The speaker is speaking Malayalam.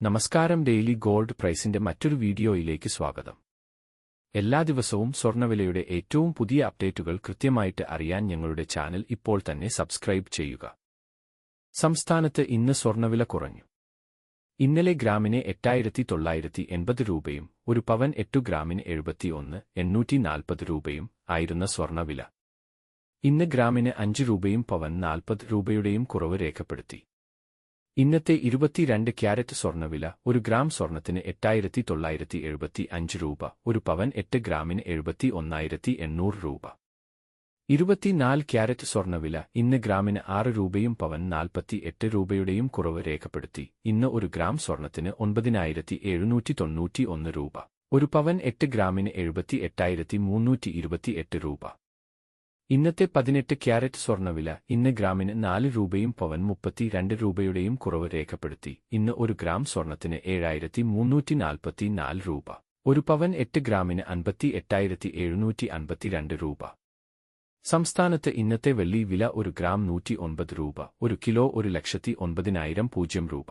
നമസ്കാരം. ഡെയിലി ഗോൾഡ് പ്രൈസിന്റെ മറ്റൊരു വീഡിയോയിലേക്ക് സ്വാഗതം. എല്ലാ ദിവസവും സ്വർണ്ണവിലയുടെ ഏറ്റവും പുതിയ അപ്ഡേറ്റുകൾ കൃത്യമായിട്ട് അറിയാൻ ഞങ്ങളുടെ ചാനൽ ഇപ്പോൾ തന്നെ സബ്സ്ക്രൈബ് ചെയ്യുക. സംസ്ഥാനത്ത് ഇന്ന് സ്വർണ്ണവില കുറഞ്ഞു. ഇന്നലെ ഗ്രാമിന് 8,980 രൂപയും ഒരു പവൻ 8 ഗ്രാമിന് 71,840 രൂപയും ആയിരുന്ന സ്വർണ്ണവില ഇന്ന് ഗ്രാമിന് 5 രൂപയും പവൻ 40 രൂപയുടെയും കുറവ് രേഖപ്പെടുത്തി. ഇന്നത്തെ 22 ക്യാരറ്റ് സ്വർണ്ണവില ഒരു ഗ്രാം സ്വർണത്തിന് 8,975 രൂപ, ഒരു പവൻ 8 ഗ്രാമിന് 71,800 രൂപ. 24 ക്യാരറ്റ് സ്വർണ്ണവില ഇന്ന് ഗ്രാമിന് 6 രൂപയും പവൻ 48 രൂപയുടെയും കുറവ് രേഖപ്പെടുത്തി. ഇന്ന് ഒരു ഗ്രാം സ്വർണത്തിന് 9,791 രൂപ, ഒരു പവൻ 8 ഗ്രാമിന് 78,328 രൂപ. ഇന്നത്തെ 18 ക്യാരറ്റ് സ്വർണ്ണവില ഇന്ന് ഗ്രാമിന് 4 രൂപയും പവൻ 32 രൂപയുടെയും കുറവ് രേഖപ്പെടുത്തി. ഇന്ന് ഒരു ഗ്രാം സ്വർണത്തിന് 7,344 രൂപ, ഒരു പവൻ 8 ഗ്രാമിന് 58,752 രൂപ. സംസ്ഥാനത്ത് ഇന്നത്തെ വെള്ളി വില ഒരു ഗ്രാം 109 രൂപ, ഒരു കിലോ 1,09,000 രൂപ.